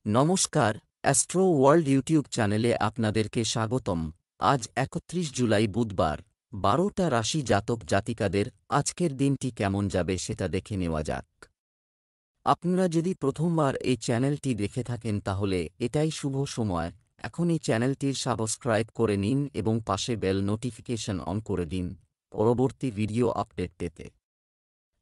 নমস্কার, astro world YouTube চ্যানেলে আপনাদেরকে স্বাগতম। আজ ৩১ জুলাই বুধবার, ১২টা রাশি জাতক জাতিকাদের আজকের দিনটি কেমন যাবে সেটা দেখে নেওয়া যাক। আপনারা যদি প্রথমবার এই চ্যানেলটি দেখে থাকেন তাহলে এটাই শুভ সময়। এখন এই চ্যানেলটির সাবস্ক্রাইব করে নিন এবং পাশে বেল নোটিফিকেশন অন করে দিন পরবর্তী ভিডিও আপডেট পেতে।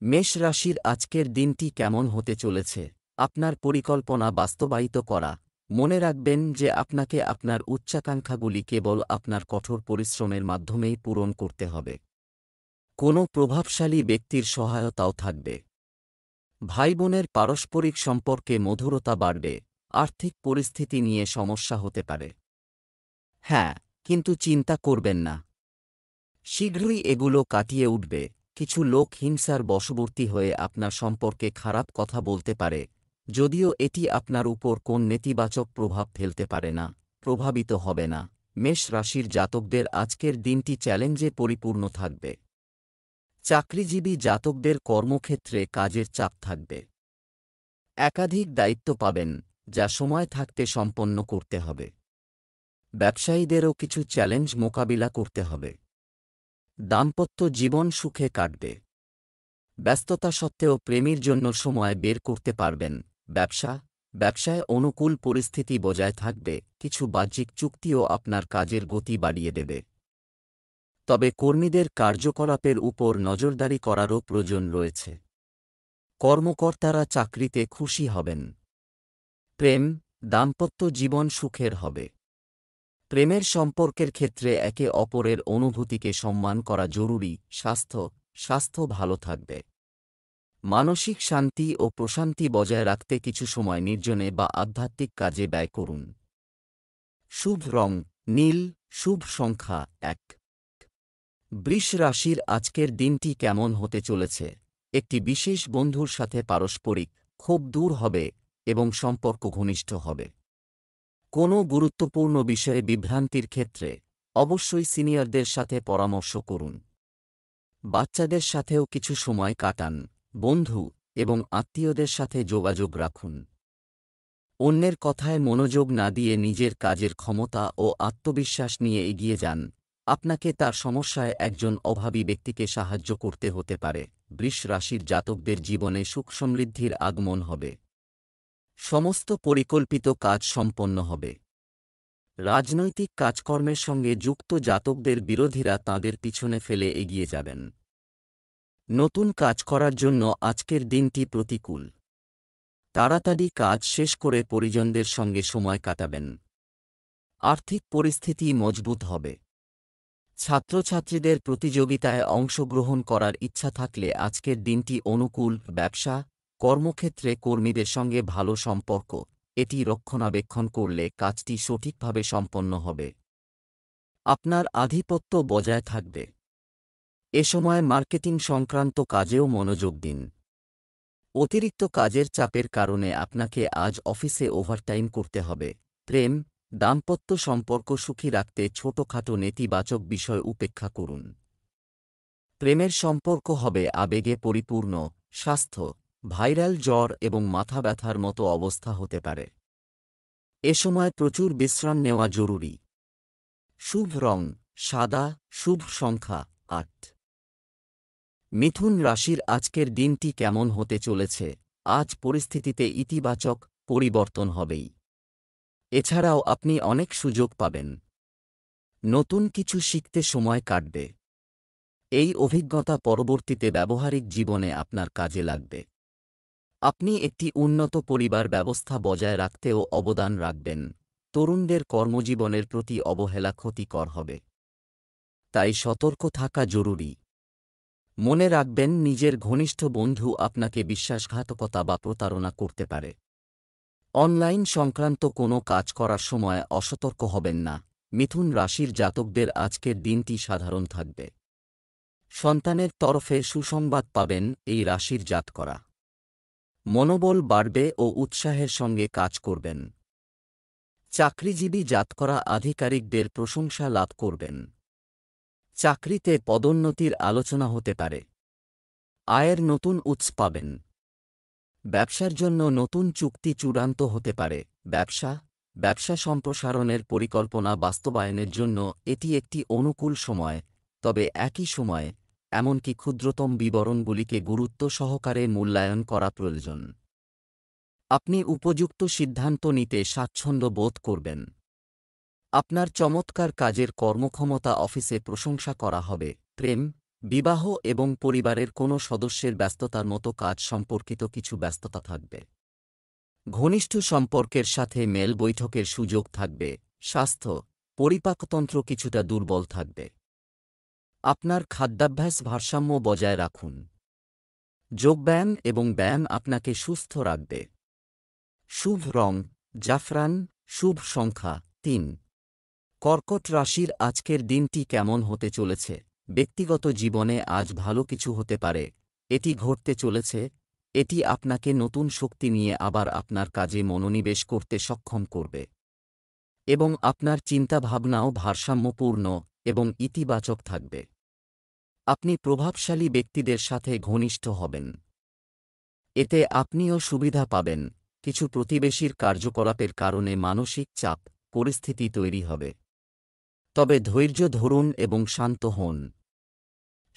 মেষ রাশির আজকের দিনটি কেমন হতে চলেছে? আপনার পরিকল্পনা বাস্তবায়িত করা। মনে রাখবেন যে আপনাকে আপনার উচ্চাকাঙ্ক্ষাগুলি কেবল আপনার কঠোর পরিশ্রমের মাধ্যমেই পূরণ করতে হবে। কোনো প্রভাবশালী ব্যক্তির সহায়তাও থাকবে। ভাই বোনের পারস্পরিক সম্পর্কে মধুরতা বাড়বে। আর্থিক পরিস্থিতি নিয়ে সমস্যা হতে পারে। হ্যাঁ, কিন্তু চিন্তা করবেন না, শীঘ্রই এগুলো কাটিয়ে উঠবে। কিছু লোক হিংসার বশবর্তী হয়ে আপনার সম্পর্কে খারাপ কথা বলতে পারে, যদিও এটি আপনার উপর কোন নেতিবাচক প্রভাব ফেলতে পারে না, প্রভাবিত হবে না। মেষ রাশির জাতকদের আজকের দিনটি চ্যালেঞ্জে পরিপূর্ণ থাকবে। চাকরিজীবী জাতকদের কর্মক্ষেত্রে কাজের চাপ থাকবে। একাধিক দায়িত্ব পাবেন, যা সময় থাকতে সম্পন্ন করতে হবে। ব্যবসায়ীদেরও কিছু চ্যালেঞ্জ মোকাবিলা করতে হবে। দাম্পত্য জীবন সুখে কাটবে। ব্যস্ততা সত্ত্বেও প্রেমের জন্য সময় বের করতে পারবেন। ব্যবসায় অনুকূল পরিস্থিতি বজায় থাকবে। কিছু বাহ্যিক চুক্তিও আপনার কাজের গতি বাড়িয়ে দেবে। তবে কর্মীদের কার্যকলাপের উপর নজরদারি করারও প্রয়োজন রয়েছে। কর্মকর্তারা চাকরিতে খুশি হবেন। দাম্পত্য জীবন সুখের হবে। প্রেমের সম্পর্কের ক্ষেত্রে একে অপরের অনুভূতিকে সম্মান করা জরুরি। স্বাস্থ্য ভালো থাকবে। মানসিক শান্তি ও প্রশান্তি বজায় রাখতে কিছু সময় নির্জনে বা আধ্যাত্মিক কাজে ব্যয় করুন। শুভ রং নীল, শুভ সংখ্যা ১। বৃষ রাশির আজকের দিনটি কেমন হতে চলেছে? একটি বিশেষ বন্ধুর সাথে পারস্পরিক ক্ষোভ দূর হবে এবং সম্পর্ক ঘনিষ্ঠ হবে। কোনো গুরুত্বপূর্ণ বিষয়ে বিভ্রান্তির ক্ষেত্রে অবশ্যই সিনিয়রদের সাথে পরামর্শ করুন। বাচ্চাদের সাথেও কিছু সময় কাটান। বন্ধু এবং আত্মীয়দের সাথে যোগাযোগ রাখুন। অন্যের কথায় মনোযোগ না দিয়ে নিজের কাজের ক্ষমতা ও আত্মবিশ্বাস নিয়ে এগিয়ে যান। আপনাকে তার সমস্যায় একজন অভাবী ব্যক্তিকে সাহায্য করতে হতে পারে। বৃষ রাশির জাতকদের জীবনে সুখ সমৃদ্ধির আগমন হবে। সমস্ত পরিকল্পিত কাজ সম্পন্ন হবে। রাজনৈতিক কাজকর্মের সঙ্গে যুক্ত জাতকদের বিরোধীরা তাঁদের পিছনে ফেলে এগিয়ে যাবেন। নতুন কাজ করার জন্য আজকের দিনটি প্রতিকূল। তাড়াতাড়ি কাজ শেষ করে পরিজনদের সঙ্গে সময় কাটাবেন। আর্থিক পরিস্থিতি মজবুত হবে। ছাত্রছাত্রীদের প্রতিযোগিতায় অংশগ্রহণ করার ইচ্ছা থাকলে আজকের দিনটি অনুকূল। কর্মক্ষেত্রে কর্মীদের সঙ্গে ভালো সম্পর্ক, এটি রক্ষণাবেক্ষণ করলে কাজটি সঠিকভাবে সম্পন্ন হবে। আপনার আধিপত্য বজায় থাকবে। এ সময় মার্কেটিং সংক্রান্ত কাজেও মনোযোগ দিন। অতিরিক্ত কাজের চাপের কারণে আপনাকে আজ অফিসে ওভারটাইম করতে হবে। দাম্পত্য সম্পর্ক সুখী রাখতে ছোটখাটো নেতিবাচক বিষয় উপেক্ষা করুন। প্রেমের সম্পর্ক হবে আবেগে পরিপূর্ণ। স্বাস্থ্য ভাইরাল জ্বর এবং মাথা ব্যথার মতো অবস্থা হতে পারে। এ সময় প্রচুর বিশ্রাম নেওয়া জরুরি। শুভ রং সাদা, শুভ সংখ্যা ৮। মিথুন রাশির আজকের দিনটি কেমন হতে চলেছে? আজ পরিস্থিতিতে ইতিবাচক পরিবর্তন হবেই। এছাড়াও আপনি অনেক সুযোগ পাবেন। নতুন কিছু শিখতে সময় কাটবে। এই অভিজ্ঞতা পরবর্তীতে ব্যবহারিক জীবনে আপনার কাজে লাগবে। আপনি একটি উন্নত পরিবার ব্যবস্থা বজায় রাখতেও অবদান রাখবেন। তরুণদের কর্মজীবনের প্রতি অবহেলা ক্ষতিকর হবে, তাই সতর্ক থাকা জরুরি। মনে রাখবেন, নিজের ঘনিষ্ঠ বন্ধু আপনাকে বিশ্বাসঘাতকতা বা প্রতারণা করতে পারে। অনলাইন সংক্রান্ত কোনো কাজ করার সময় অসতর্ক হবেন না। মিথুন রাশির জাতকদের আজকের দিনটি সাধারণ থাকবে। সন্তানের তরফে সুসংবাদ পাবেন এই রাশির জাতকরা। মনোবল বাড়বে ও উৎসাহের সঙ্গে কাজ করবেন। চাকরিজীবী জাতকরা আধিকারিকদের প্রশংসা লাভ করবেন। চাকরিতে পদোন্নতির আলোচনা হতে পারে। আয়ের নতুন উৎস পাবেন। ব্যবসার জন্য নতুন চুক্তি চূড়ান্ত হতে পারে। ব্যবসা ব্যবসা সম্প্রসারণের পরিকল্পনা বাস্তবায়নের জন্য এটি একটি অনুকূল সময়, তবে একই সময়ে এমনকি ক্ষুদ্রতম বিবরণগুলিকে গুরুত্ব সহকারে মূল্যায়ন করা প্রয়োজন। আপনি উপযুক্ত সিদ্ধান্ত নিতে স্বাচ্ছন্দ্য বোধ করবেন। আপনার চমৎকার কাজের কর্মক্ষমতা অফিসে প্রশংসা করা হবে। প্রেম, বিবাহ এবং পরিবারের কোনো সদস্যের ব্যস্ততার মতো কাজ সম্পর্কিত কিছু ব্যস্ততা থাকবে। ঘনিষ্ঠ সম্পর্কের সাথে মেল বৈঠকের সুযোগ থাকবে। স্বাস্থ্য, পরিপাকতন্ত্র কিছুটা দুর্বল থাকবে। আপনার খাদ্যাভ্যাস ভারসাম্য বজায় রাখুন। যোগব্যায়াম এবং ব্যায়াম আপনাকে সুস্থ রাখবে। শুভ রং জাফরান, শুভ সংখ্যা ৩। কর্কট রাশির আজকের দিনটি কেমন হতে চলেছে? ব্যক্তিগত জীবনে আজ ভালো কিছু হতে পারে। এটি ঘটতে চলেছে। এটি আপনাকে নতুন শক্তি নিয়ে আবার আপনার কাজে মনোনিবেশ করতে সক্ষম করবে এবং আপনার চিন্তাভাবনাও ভারসাম্যপূর্ণ এবং ইতিবাচক থাকবে। আপনি প্রভাবশালী ব্যক্তিদের সাথে ঘনিষ্ঠ হবেন। এতে আপনিও সুবিধা পাবেন। কিছু প্রতিবেশীর কার্যকলাপের কারণে মানসিক চাপ পরিস্থিতি তৈরি হবে। তবে ধৈর্য ধরুন এবং শান্ত হন।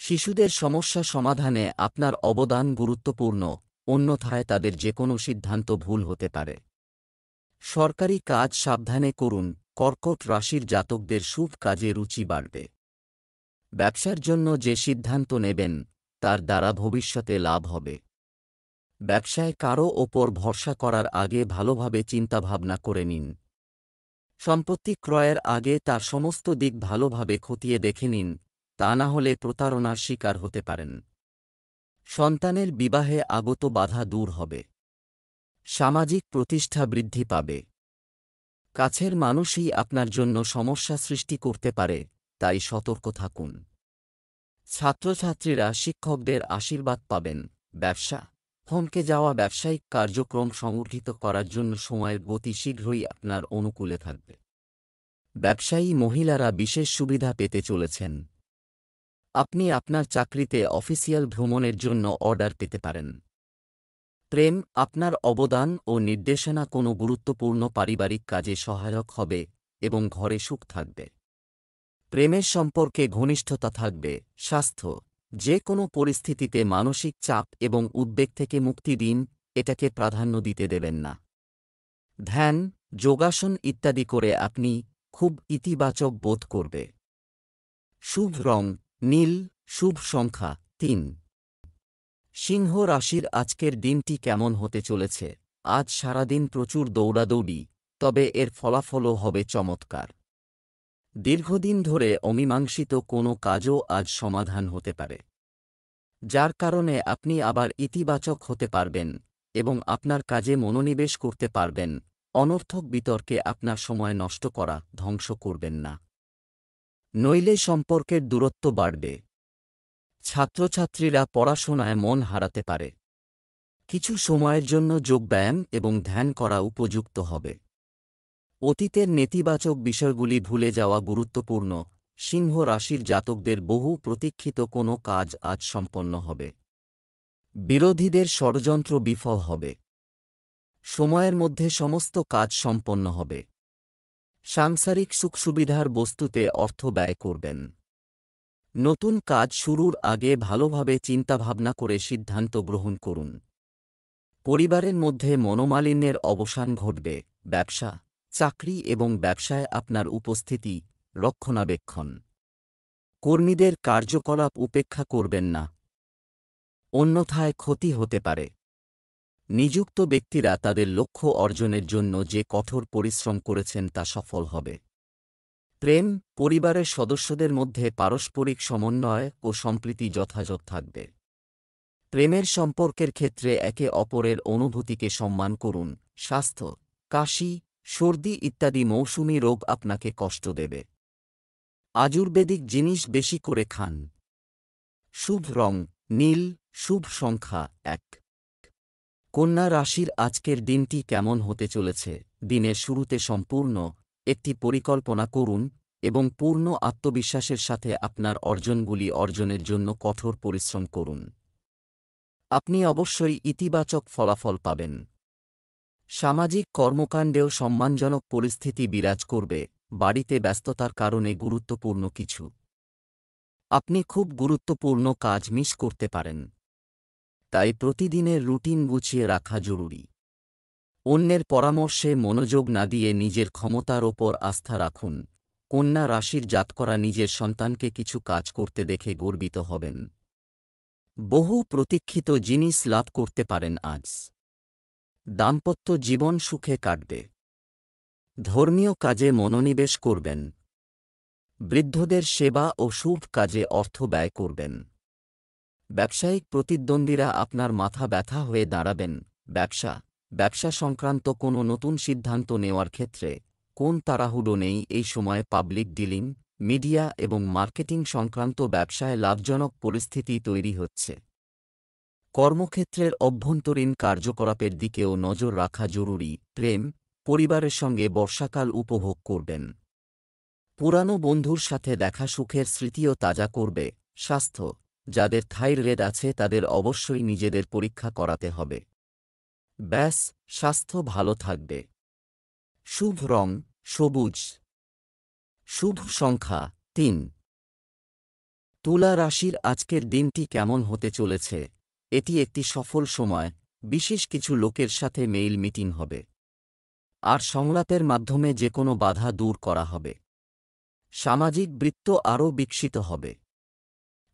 শিশুদের সমস্যা সমাধানে আপনার অবদান গুরুত্বপূর্ণ, অন্যথায় তাদের যেকোনো সিদ্ধান্ত ভুল হতে পারে। সরকারি কাজ সাবধানে করুন। কর্কট রাশির জাতকদের শুভ কাজে রুচি বাড়বে। ব্যবসার জন্য যে সিদ্ধান্ত নেবেন তার দ্বারা ভবিষ্যতে লাভ হবে। ব্যবসায় কারও ওপর ভরসা করার আগে ভালোভাবে চিন্তাভাবনা করে নিন। সম্পত্তি ক্রয়ের আগে তার সমস্ত দিক ভালোভাবে খতিয়ে দেখে নিন, তা না হলে প্রতারণার শিকার হতে পারেন। সন্তানের বিবাহে আগত বাধা দূর হবে। সামাজিক প্রতিষ্ঠা বৃদ্ধি পাবে। কাছের মানুষই আপনার জন্য সমস্যা সৃষ্টি করতে পারে, তাই সতর্ক থাকুন। ছাত্রছাত্রীরা শিক্ষকদের আশীর্বাদ পাবেন। ব্যবসা থমকে যাওয়া ব্যবসায়িক কার্যক্রম সংগঠিত করার জন্য সময়ের গতি শীঘ্রই আপনার অনুকূলে থাকবে। ব্যবসায়ী মহিলারা বিশেষ সুবিধা পেতে চলেছেন। আপনি আপনার চাকরিতে অফিসিয়াল ভ্রমণের জন্য অর্ডার পেতে পারেন। প্রেম আপনার অবদান ও নির্দেশনা কোনো গুরুত্বপূর্ণ পারিবারিক কাজে সহায়ক হবে এবং ঘরে সুখ থাকবে। প্রেমের সম্পর্কে ঘনিষ্ঠতা থাকবে। স্বাস্থ্য যে কোনো পরিস্থিতিতে মানসিক চাপ এবং উদ্বেগ থেকে মুক্তি দিন, এটাকে প্রাধান্য দিতে দেবেন না। ধ্যান, যোগাসন ইত্যাদি করে আপনি খুব ইতিবাচক বোধ করবে। শুভ রং নীল, শুভ সংখ্যা ৩। সিংহ রাশির আজকের দিনটি কেমন হতে চলেছে? আজ সারাদিন প্রচুর দৌড়াদৌড়ি, তবে এর ফলাফলও হবে চমৎকার। দীর্ঘদিন ধরে অমীমাংসিত কোনো কাজও আজ সমাধান হতে পারে, যার কারণে আপনি আবার ইতিবাচক হতে পারবেন এবং আপনার কাজে মনোনিবেশ করতে পারবেন। অনর্থক বিতর্কে আপনার সময় নষ্ট করা ধ্বংস করবেন না, নইলে সম্পর্কের দূরত্ব বাড়বে। ছাত্রছাত্রীরা পড়াশোনায় মন হারাতে পারে। কিছু সময়ের জন্য যোগব্যায়াম এবং ধ্যান করা উপযুক্ত হবে। অতীতের নেতিবাচক বিষয়গুলি ভুলে যাওয়া গুরুত্বপূর্ণ। সিংহ রাশির জাতকদের বহু প্রতীক্ষিত কোনো কাজ আজ সম্পন্ন হবে। বিরোধীদের ষড়যন্ত্র বিফল হবে। সময়ের মধ্যে সমস্ত কাজ সম্পন্ন হবে। সাংসারিক সুখসুবিধার বস্তুতে অর্থ ব্যয় করবেন। নতুন কাজ শুরুর আগে ভালোভাবে চিন্তাভাবনা করে সিদ্ধান্ত গ্রহণ করুন। পরিবারের মধ্যে মনোমালিন্যের অবসান ঘটবে। ব্যবসা, চাকরি এবং ব্যবসায় আপনার উপস্থিতি রক্ষণাবেক্ষণ। কর্মীদের কার্যকলাপ উপেক্ষা করবেন না, অন্যথায় ক্ষতি হতে পারে। নিযুক্ত ব্যক্তিরা তাদের লক্ষ্য অর্জনের জন্য যে কঠোর পরিশ্রম করেছেন তা সফল হবে। প্রেম, পরিবারের সদস্যদের মধ্যে পারস্পরিক সমন্বয় ও সম্প্রীতি যথাযথ থাকবে। প্রেমের সম্পর্কের ক্ষেত্রে একে অপরের অনুভূতিকে সম্মান করুন। স্বাস্থ্য, কাশি, সর্দি ইত্যাদি মৌসুমী রোগ আপনাকে কষ্ট দেবে। আয়ুর্বেদিক জিনিস বেশি করে খান। শুভ রং নীল, শুভ সংখ্যা ১। কন্যা রাশির আজকের দিনটি কেমন হতে চলেছে? দিনের শুরুতে সম্পূর্ণ একটি পরিকল্পনা করুন এবং পূর্ণ আত্মবিশ্বাসের সাথে আপনার অর্জনগুলি অর্জনের জন্য কঠোর পরিশ্রম করুন। আপনি অবশ্যই ইতিবাচক ফলাফল পাবেন। সামাজিক কর্মকাণ্ডেও সম্মানজনক পরিস্থিতি বিরাজ করবে, বাড়িতে ব্যস্ততার কারণে গুরুত্বপূর্ণ কিছু আপনি খুব গুরুত্বপূর্ণ কাজ মিস করতে পারেন। তাই প্রতিদিনের রুটিন গুছিয়ে রাখা জরুরি। অন্যের পরামর্শে মনোযোগ না দিয়ে নিজের ক্ষমতার ওপর আস্থা রাখুন। কন্যা রাশির জাতকরা নিজের সন্তানকে কিছু কাজ করতে দেখে গর্বিত হবেন। বহু প্রতীক্ষিত জিনিস লাভ করতে পারেন আজ। দাম্পত্য জীবন সুখে কাটবে। ধর্মীয় কাজে মনোনিবেশ করবেন। বৃদ্ধদের সেবা ও শুভ কাজে অর্থ ব্যয় করবেন। ব্যবসায়িক প্রতিদ্বন্দ্বীরা আপনার মাথা ব্যথা হয়ে দাঁড়াবেন। ব্যবসা সংক্রান্ত কোনো নতুন সিদ্ধান্ত নেওয়ার ক্ষেত্রে কোন তাড়াহুড়ো নেই। এই সময়ে পাবলিক ডিলিং, মিডিয়া এবং মার্কেটিং সংক্রান্ত ব্যবসায় লাভজনক পরিস্থিতি তৈরি হচ্ছে। কর্মক্ষেত্রের অভ্যন্তরীণ কার্যকলাপের দিকেও নজর রাখা জরুরি। প্রেম, পরিবারের সঙ্গে বর্ষাকাল উপভোগ করবেন। পুরানো বন্ধুর সাথে দেখা সুখের স্মৃতিও তাজা করবে। স্বাস্থ্য, যাদের থাইরয়েড আছে তাদের অবশ্যই নিজেদের পরীক্ষা করাতে হবে। ব্যাস, স্বাস্থ্য ভালো থাকবে। শুভ রং সবুজ। শুভ সংখ্যা 3। তুলা রাশির আজকের দিনটি কেমন হতে চলেছে? এটি একটি সফল সময়। বিশেষ কিছু লোকের সাথে মেইল মিটিং হবে, আর সংলাপের মাধ্যমে যে কোনো বাধা দূর করা হবে। সামাজিক বৃত্ত আরও বিকশিত হবে।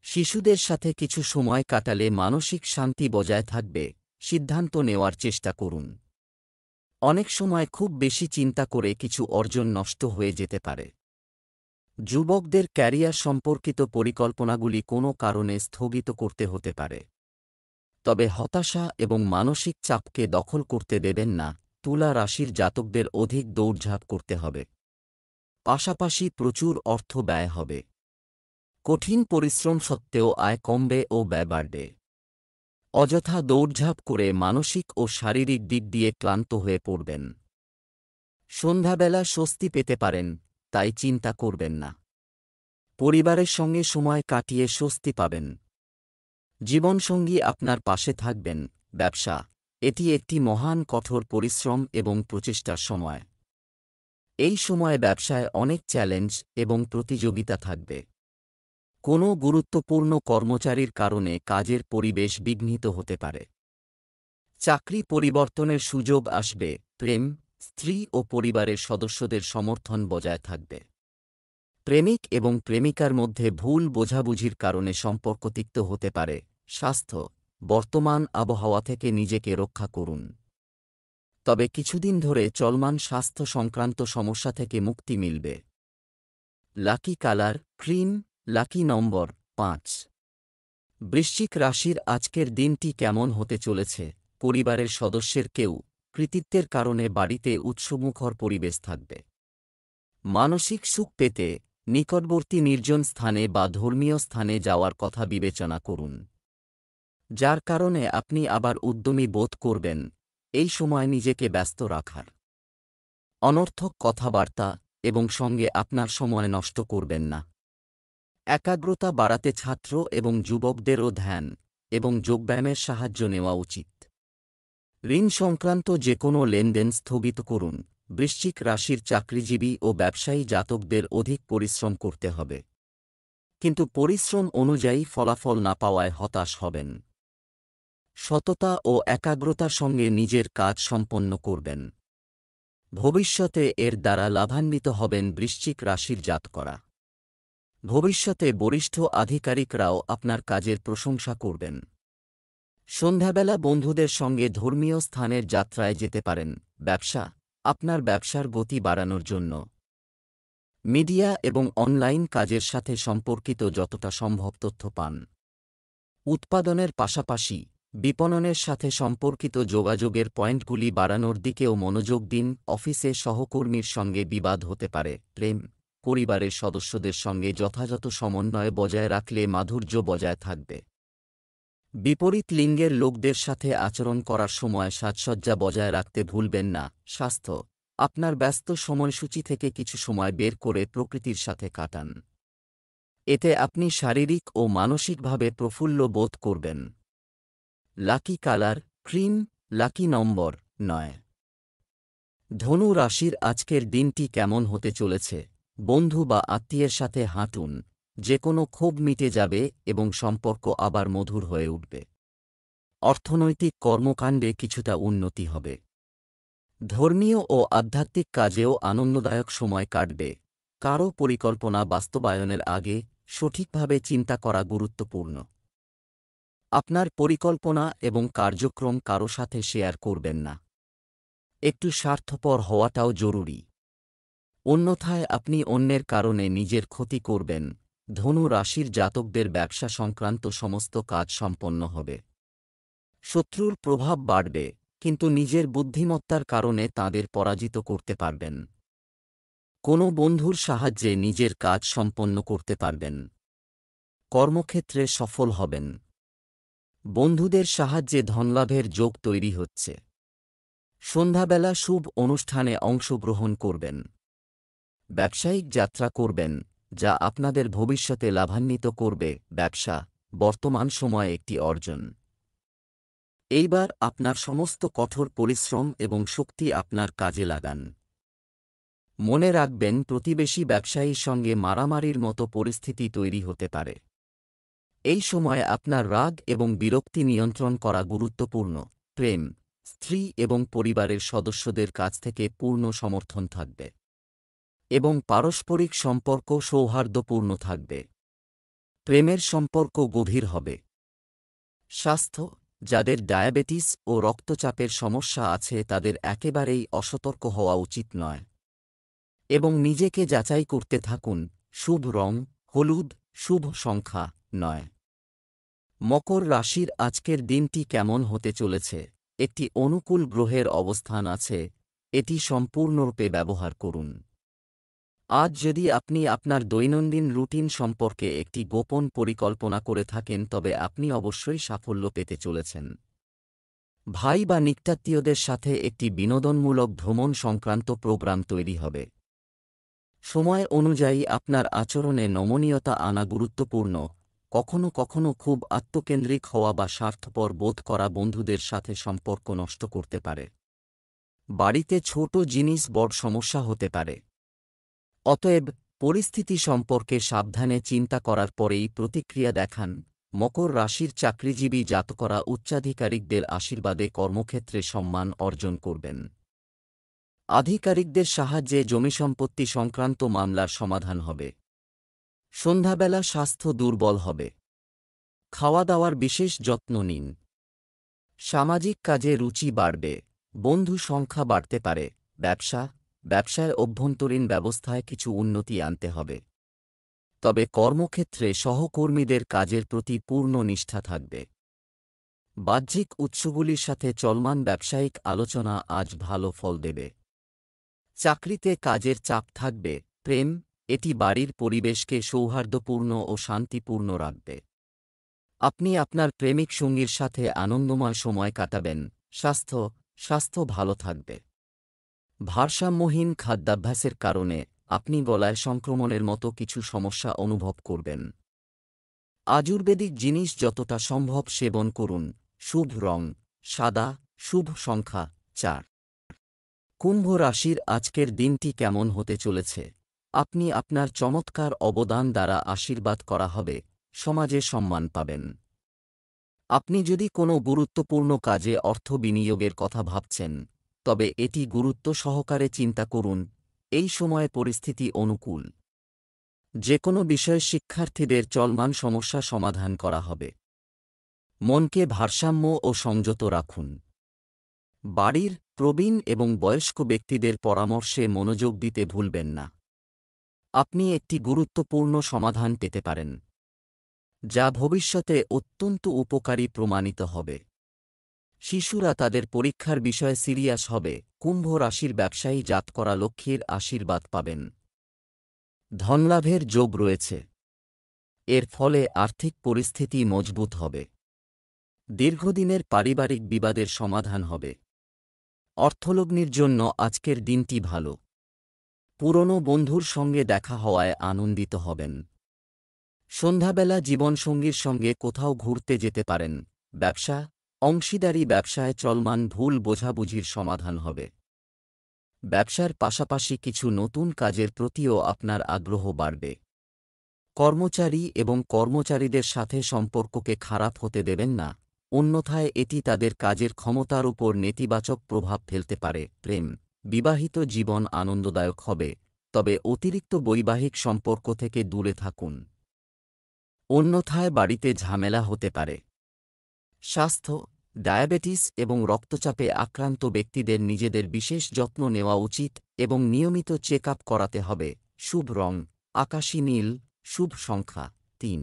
শিশুদের সাথে কিছু সময় কাটালে মানসিক শান্তি বজায় থাকবে। সিদ্ধান্ত নেওয়ার চেষ্টা করুন। অনেক সময় খুব বেশি চিন্তা করে কিছু অর্জন নষ্ট হয়ে যেতে পারে। যুবকদের ক্যারিয়ার সম্পর্কিত পরিকল্পনাগুলি কোনো কারণে স্থগিত করতে হতে পারে। তবে হতাশা এবং মানসিক চাপকে দখল করতে দেবেন না। তুলা রাশির জাতকদের অধিক দৌড়ঝাঁপ করতে হবে। পাশাপাশি প্রচুর অর্থ ব্যয় হবে। কঠিন পরিশ্রম সত্ত্বেও আয় কমবে ও ব্যয় বাড়বে। অযথা দৌড়ঝাঁপ করে মানসিক ও শারীরিক দিক দিয়ে ক্লান্ত হয়ে পড়বেন। সন্ধ্যাবেলা স্বস্তি পেতে পারেন, তাই চিন্তা করবেন না। পরিবারের সঙ্গে সময় কাটিয়ে স্বস্তি পাবেন। জীবনসঙ্গী আপনার পাশে থাকবেন। ব্যবসা, এটি একটি মহান কঠোর পরিশ্রম এবং প্রচেষ্টার সময়। এই সময়ে ব্যবসায় অনেক চ্যালেঞ্জ এবং প্রতিযোগিতা থাকবে। কোনো গুরুত্বপূর্ণ কর্মচারীর কারণে কাজের পরিবেশ বিঘ্নিত হতে পারে। চাকরি পরিবর্তনের সুযোগ আসবে। প্রেম, স্ত্রী ও পরিবারের সদস্যদের সমর্থন বজায় থাকবে। প্রেমিক এবং প্রেমিকার মধ্যে ভুল বোঝাবুঝির কারণে সম্পর্ক তিক্ত হতে পারে। স্বাস্থ্য, বর্তমান আবহাওয়া থেকে নিজেকে রক্ষা করুন। তবে কিছুদিন ধরে চলমান স্বাস্থ্য সংক্রান্ত সমস্যা থেকে মুক্তি মিলবে। লাকি কালার ক্রিম, লাকি নম্বর 5। বৃশ্চিক রাশির আজকের দিনটি কেমন হতে চলেছে? পরিবারের সদস্যের কেউ কৃতিত্বের কারণে বাড়িতে উৎসবমুখর পরিবেশ থাকবে। মানসিক সুখ পেতে নিকটবর্তী নির্জন স্থানে বা ধর্মীয় স্থানে যাওয়ার কথা বিবেচনা করুন, যার কারণে আপনি আবার উদ্যমী বোধ করবেন। এই সময় নিজেকে ব্যস্ত রাখার, অনর্থক কথাবার্তা এবং সঙ্গে আপনার সময় নষ্ট করবেন না। একাগ্রতা বাড়াতে ছাত্র এবং যুবকদেরও ধ্যান এবং যোগব্যায়ামের সাহায্য নেওয়া উচিত। ঋণ সংক্রান্ত যে কোনো লেনদেন স্থগিত করুন। বৃশ্চিক রাশির চাকরিজীবী ও ব্যবসায়ী জাতকদের অধিক পরিশ্রম করতে হবে, কিন্তু পরিশ্রম অনুযায়ী ফলাফল না পাওয়ায় হতাশ হবেন। সততা ও একাগ্রতার সঙ্গে নিজের কাজ সম্পন্ন করবেন। ভবিষ্যতে এর দ্বারা লাভান্বিত হবেন বৃশ্চিক রাশির জাতকরা। ভবিষ্যতে বরিষ্ঠ আধিকারিকরাও আপনার কাজের প্রশংসা করবেন। সন্ধ্যাবেলা বন্ধুদের সঙ্গে ধর্মীয় স্থানের যাত্রায় যেতে পারেন। ব্যবসা, আপনার ব্যবসার গতি বাড়ানোর জন্য মিডিয়া এবং অনলাইন কাজের সাথে সম্পর্কিত যতটা সম্ভব তথ্য পান। উৎপাদনের পাশাপাশি বিপণনের সাথে সম্পর্কিত যোগাযোগের পয়েন্টগুলি বাড়ানোর দিকেও মনোযোগ দিন। অফিসে সহকর্মীর সঙ্গে বিবাদ হতে পারে। প্রেম, পরিবারের সদস্যদের সঙ্গে যথাযথ সমন্বয় বজায় রাখলে মাধুর্য বজায় থাকবে। বিপরীত লিঙ্গের লোকদের সাথে আচরণ করার সময় সাজসজ্জা বজায় রাখতে ভুলবেন না। স্বাস্থ্য, আপনার ব্যস্ত সময়সূচি থেকে কিছু সময় বের করে প্রকৃতির সাথে কাটান। এতে আপনি শারীরিক ও মানসিকভাবে প্রফুল্ল বোধ করবেন। লাকি কালার ক্রিম, লাকি নম্বর 9। ধনু রাশির আজকের দিনটি কেমন হতে চলেছে? বন্ধু বা আত্মীয়ের সাথে হাঁটুন, যে কোনো ক্ষোভ মিটে যাবে এবং সম্পর্ক আবার মধুর হয়ে উঠবে। অর্থনৈতিক কর্মকাণ্ডে কিছুটা উন্নতি হবে। ধর্মীয় ও আধ্যাত্মিক কাজেও আনন্দদায়ক সময় কাটবে। কারও পরিকল্পনা বাস্তবায়নের আগে সঠিকভাবে চিন্তা করা গুরুত্বপূর্ণ। আপনার পরিকল্পনা এবং কার্যক্রম কারও সাথে শেয়ার করবেন না। একটু স্বার্থপর হওয়াটাও জরুরি। অন্যথায় আপনি অন্যের কারণে নিজের ক্ষতি করবেন। ধনু রাশির জাতকদের ব্যবসা সংক্রান্ত সমস্ত কাজ সম্পন্ন হবে। শত্রুর প্রভাব বাড়বে, কিন্তু নিজের বুদ্ধিমত্তার কারণে তাদের পরাজিত করতে পারবেন। কোনো বন্ধুর সাহায্যে নিজের কাজ সম্পন্ন করতে পারবেন। কর্মক্ষেত্রে সফল হবেন। বন্ধুদের সাহায্যে ধনলাভের যোগ তৈরি হচ্ছে। সন্ধ্যাবেলা শুভ অনুষ্ঠানে অংশগ্রহণ করবেন। ব্যবসায়িক যাত্রা করবেন, যা আপনাদের ভবিষ্যতে লাভান্বিত করবে। ব্যবসা বর্তমান সময়ে একটি অর্জন। এইবার আপনার সমস্ত কঠোর পরিশ্রম এবং শক্তি আপনার কাজে লাগান। মনে রাখবেন, প্রতিবেশী ব্যবসায়ীর সঙ্গে মারামারির মতো পরিস্থিতি তৈরি হতে পারে। এই সময়ে আপনার রাগ এবং বিরক্তি নিয়ন্ত্রণ করা গুরুত্বপূর্ণ। প্রেম, স্ত্রী এবং পরিবারের সদস্যদের কাছ থেকে পূর্ণ সমর্থন থাকবে এবং পারস্পরিক সম্পর্ক সৌহার্দ্যপূর্ণ থাকবে। প্রেমের সম্পর্ক গভীর হবে। স্বাস্থ্য, যাদের ডায়াবেটিস ও রক্তচাপের সমস্যা আছে তাদের একেবারেই অসতর্ক হওয়া উচিত নয় এবং নিজেকে যাচাই করতে থাকুন। শুভ রং হলুদ, শুভ সংখ্যা 9। মকর রাশির আজকের দিনটি কেমন হতে চলেছে? একটি অনুকূল গ্রহের অবস্থান আছে, এটি সম্পূর্ণরূপে ব্যবহার করুন। আজ যদি আপনি আপনার দৈনন্দিন রুটিন সম্পর্কে একটি গোপন পরিকল্পনা করে থাকেন, তবে আপনি অবশ্যই সাফল্য পেতে চলেছেন। ভাই বা নিকটাত্মীয়দের সাথে একটি বিনোদনমূলক ভ্রমণ সংক্রান্ত প্রোগ্রাম তৈরি হবে। সময় অনুযায়ী আপনার আচরণে নমনীয়তা আনা গুরুত্বপূর্ণ। কখনো কখনো খুব আত্মকেন্দ্রিক হওয়া বা স্বার্থপর বোধ করা বন্ধুদের সাথে সম্পর্ক নষ্ট করতে পারে। বাড়িতে ছোট জিনিস বড় সমস্যা হতে পারে। অতএব পরিস্থিতি সম্পর্কে সাবধানে চিন্তা করার পরেই প্রতিক্রিয়া দেখান। মকর রাশির চাকরিজীবী জাতকরা উচ্চাধিকারিকদের আশীর্বাদে কর্মক্ষেত্রে সম্মান অর্জন করবেন। আধিকারিকদের সাহায্যে জমিসম্পত্তি সংক্রান্ত মামলার সমাধান হবে। সন্ধ্যাবেলা স্বাস্থ্য দুর্বল হবে। খাওয়া দাওয়ার বিশেষ যত্ন নিন। সামাজিক কাজে রুচি বাড়বে। বন্ধু সংখ্যা বাড়তে পারে। ব্যবসায় অভ্যন্তরীণ ব্যবস্থায় কিছু উন্নতি আনতে হবে। তবে কর্মক্ষেত্রে সহকর্মীদের কাজের প্রতি পূর্ণ নিষ্ঠা থাকবে। বাহ্যিক উৎসগুলির সাথে চলমান ব্যবসায়িক আলোচনা আজ ভালো ফল দেবে। চাকরিতে কাজের চাপ থাকবে। প্রেম, এটি বাড়ির পরিবেশকে সৌহার্দ্যপূর্ণ ও শান্তিপূর্ণ রাখবে। আপনি আপনার প্রেমিক সঙ্গীর সাথে আনন্দময় সময় কাটাবেন। স্বাস্থ্য ভালো থাকবে। ভারসাম্যহীন খাদ্যাভ্যাসের কারণে আপনি গলায় সংক্রমণের মতো কিছু সমস্যা অনুভব করবেন। আয়ুর্বেদিক জিনিস যতটা সম্ভব সেবন করুন। শুভ রং সাদা, শুভ সংখ্যা 4। কুম্ভ রাশির আজকের দিনটি কেমন হতে চলেছে? আপনি আপনার চমৎকার অবদান দ্বারা আশীর্বাদ করা হবে, সমাজে সম্মান পাবেন। আপনি যদি কোনো গুরুত্বপূর্ণ কাজে অর্থ বিনিয়োগের কথা ভাবছেন, তবে এটি গুরুত্ব সহকারে চিন্তা করুন। এই সময়ে পরিস্থিতি অনুকূল। যে কোনো বিষয়ে শিক্ষার্থীদের চলমান সমস্যা সমাধান করা হবে। মনকে ভারসাম্য ও সংযত রাখুন। বাড়ির প্রবীণ এবং বয়স্ক ব্যক্তিদের পরামর্শে মনোযোগ দিতে ভুলবেন না। আপনি একটি গুরুত্বপূর্ণ সমাধান পেতে পারেন, যা ভবিষ্যতে অত্যন্ত উপকারী প্রমাণিত হবে। শিশুরা তাদের পরীক্ষার বিষয়ে সিরিয়াস হবে। কুম্ভ রাশির ব্যবসায়ী জাতকরা লক্ষ্মীর আশীর্বাদ পাবেন। ধনলাভের যোগ রয়েছে। এর ফলে আর্থিক পরিস্থিতি মজবুত হবে। দীর্ঘদিনের পারিবারিক বিবাদের সমাধান হবে। অর্থলগ্নির জন্য আজকের দিনটি ভালো। পুরনো বন্ধুর সঙ্গে দেখা হওয়ায় আনন্দিত হবেন। সন্ধ্যাবেলা জীবনসঙ্গীর সঙ্গে কোথাও ঘুরতে যেতে পারেন। অংশীদারি ব্যবসায় চলমান ভুল বোঝাবুঝির সমাধান হবে। ব্যবসার পাশাপাশি কিছু নতুন কাজের প্রতিও আপনার আগ্রহ বাড়বে। কর্মচারী এবং কর্মচারীদের সাথে সম্পর্ককে খারাপ হতে দেবেন না, অন্যথায় এটি তাদের কাজের ক্ষমতার উপর নেতিবাচক প্রভাব ফেলতে পারে। প্রেম, বিবাহিত জীবন আনন্দদায়ক হবে, তবে অতিরিক্ত বৈবাহিক সম্পর্ক থেকে দূরে থাকুন, অন্যথায় বাড়িতে ঝামেলা হতে পারে। স্বাস্থ্য, ডায়াবেটিস এবং রক্তচাপে আক্রান্ত ব্যক্তিদের নিজেদের বিশেষ যত্ন নেওয়া উচিত এবং নিয়মিত চেক আপ করাতে হবে। শুভ রং আকাশী নীল, শুভ সংখ্যা ৩।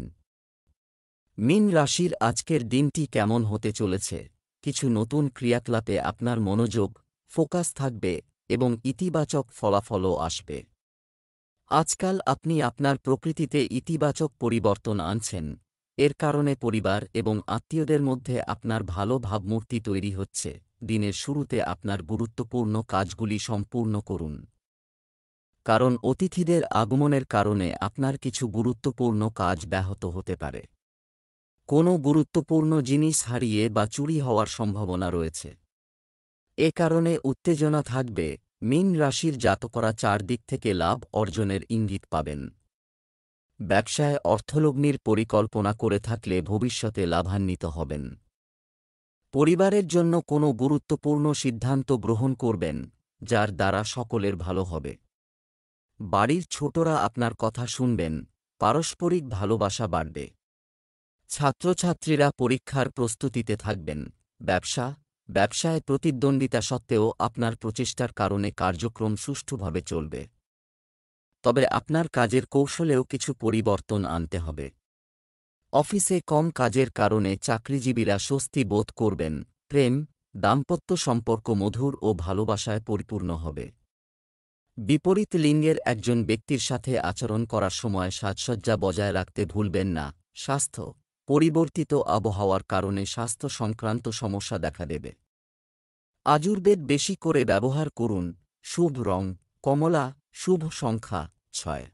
মীন রাশির আজকের দিনটি কেমন হতে চলেছে? কিছু নতুন ক্রিয়াকলাপে আপনার মনোযোগ, ফোকাস থাকবে এবং ইতিবাচক ফলাফলও আসবে। আজকাল আপনি আপনার প্রকৃতিতে ইতিবাচক পরিবর্তন আনছেন, এর কারণে পরিবার এবং আত্মীয়দের মধ্যে আপনার ভালো ভাবমূর্তি তৈরি হচ্ছে। দিনের শুরুতে আপনার গুরুত্বপূর্ণ কাজগুলি সম্পূর্ণ করুন, কারণ অতিথিদের আগমনের কারণে আপনার কিছু গুরুত্বপূর্ণ কাজ ব্যাহত হতে পারে। কোনো গুরুত্বপূর্ণ জিনিস হারিয়ে বা চুরি হওয়ার সম্ভাবনা রয়েছে, এ কারণে উত্তেজনা থাকবে। মীন রাশির জাতকরা চারদিক থেকে লাভ অর্জনের ইঙ্গিত পাবেন। ব্যবসায় অর্থলগ্নির পরিকল্পনা করে থাকলে ভবিষ্যতে লাভান্বিত হবেন। পরিবারের জন্য কোনো গুরুত্বপূর্ণ সিদ্ধান্ত গ্রহণ করবেন, যার দ্বারা সকলের ভালো হবে। বাড়ির ছোটরা আপনার কথা শুনবেন, পারস্পরিক ভালোবাসা বাড়বে। ছাত্রছাত্রীরা পরীক্ষার প্রস্তুতিতে থাকবেন। ব্যবসায় প্রতিদ্বন্দ্বিতা সত্ত্বেও আপনার প্রচেষ্টার কারণে কার্যক্রম সুষ্ঠুভাবে চলবে, তবে আপনার কাজের কৌশলেও কিছু পরিবর্তন আনতে হবে। অফিসে কম কাজের কারণে চাকরিজীবীরা স্বস্তি বোধ করবেন। প্রেম, দাম্পত্য সম্পর্ক মধুর ও ভালোবাসায় পরিপূর্ণ হবে। বিপরীত লিঙ্গের একজন ব্যক্তির সাথে আচরণ করার সময় সাজসজ্জা বজায় রাখতে ভুলবেন না। স্বাস্থ্য, পরিবর্তিত আবহাওয়ার কারণে স্বাস্থ্য সংক্রান্ত সমস্যা দেখা দেবে। আয়ুর্বেদ বেশি করে ব্যবহার করুন। শুভ রং কমলা, শুভ সংখ্যা ৬।